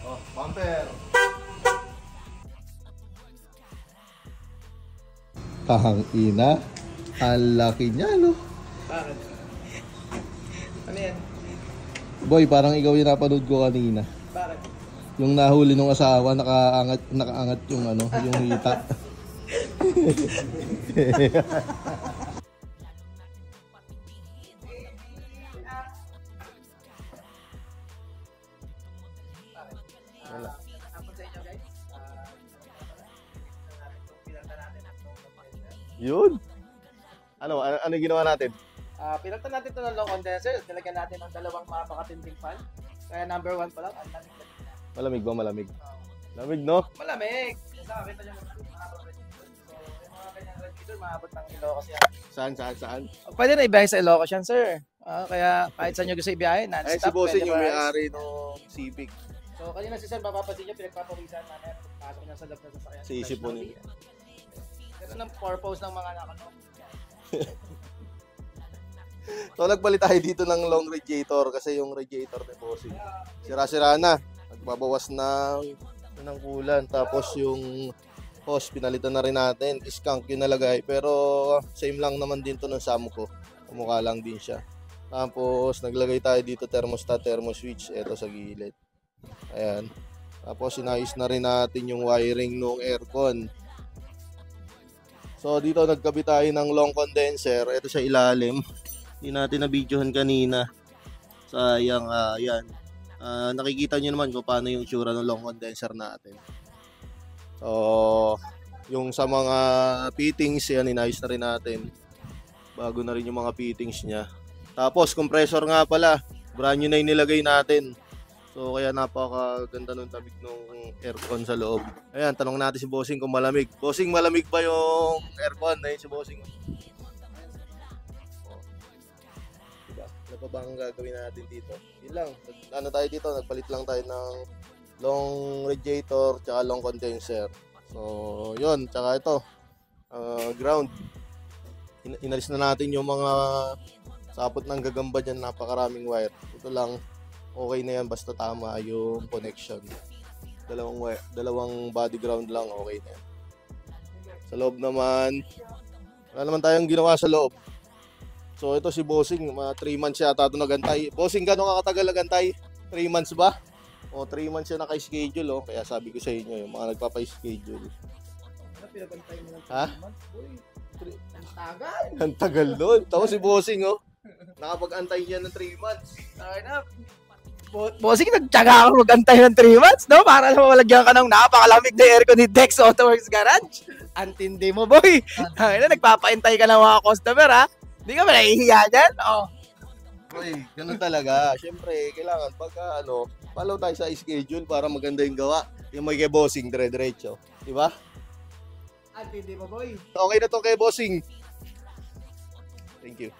Oh, bumper. Ina. Ang laki niya, no? Bakit? Ano yan? Boy, parang ikaw yung napanood ko kanina. Bakit? Yung nahuli ng asawa, nakaangat yung ano, yung hita. Wala. Yun. Ano ginawa natin? Pinagtan natin ito ng long condenser. Nilagyan natin ng dalawang mapakatinding fan. Kaya number 1 pa lang. Ang lamig na. Malamig ba? Malamig. Lamig, no? Malamig. Kasi nakakita nyo naman. So, yung mga kanyang radiator, maabot ng Ilocos yan. Saan? Pwede na ibiyahe sa Ilocos yan, sir. Kaya kahit saan nyo gusto ibiyahe, non-stop. Ay, si Bossing yung pwede may-ari ng Civic. So, kanina si sir, mapapansin nyo, pinagpapawisan namin. Pasok niya sa loob na sasakyan. Sa isip po niya. Ganun ang purpose ng mga nakano. So, nagpalit tayo dito ng long radiator kasi yung radiator ni Bossing sira-sira na. Nagbabawas ng kulan. Tapos yung hose, pinalitan na rin natin. Skunk yung nalagay. Pero same lang naman din to ng Samco. Kumukha lang din siya. Tapos naglagay tayo dito thermostat, thermoswitch. Ito sa gilid. Ayan. Tapos sinayos na rin natin yung wiring ng aircon. So dito nagkabit tayo ng long condenser. Ito sa ilalim. Hindi natin na-videohan kanina. Sayang, yan. Nakikita nyo naman kung paano yung itsura ng long condenser natin. So, yung sa mga fittings, yan, inayos na rin natin. Bago na rin yung mga fittings niya. Tapos, compressor nga pala. Brand new na yung nilagay natin. So, kaya napakaganda ng tabig ng aircon sa loob. Ayan, tanong natin si Bossing kung malamig. Bossing, malamig ba yung aircon? Ayun si Bossing. Ano pa ba ang gagawin natin dito? Yun lang. Ano tayo dito? Nagpalit lang tayo ng long radiator tsaka long condenser. So, yun. Tsaka ito. Ground. Inalis na natin yung mga sapot ng gagamba dyan. Napakaraming wire. Ito lang. Okay na yan. Basta tama yung connection. Dalawang body ground lang. Okay na yan. Sa loob naman. Wala naman tayong ginawa sa loob. So ito si Bossing, mga 3 months yata ito nagantay. Bossing, gano'ng kakatagal nagantay? 3 months ba? O 3 months siya naka-schedule, oh. Kaya sabi ko sa inyo, yung mga nagpapa-schedule. Ano pinagantay mo ng 3 Ha? months? Uy, ang tagal! Ang tagal nun. Tapos si Bossing, oh. Nakapag-antay niya ng 3 months. Ay na. Bossing, nagtyaga ako magantay ng 3 months, no? Para naman malagyan ka ng napakalamig na aircon ni Dex Autoworks Garage. Antindi mo, boy. Ay na, nagpapaintay ka ng mga customer, ha? Hindi ka ba nahihiya dyan? Oh. Uy, ganun talaga. Siyempre, kailangan pagka follow tayo sa schedule para maganda yung gawa. Yung may kay Bossing, dire-diretso. Diba? Antindi mo, boy. Okay na to kay Bossing. Thank you.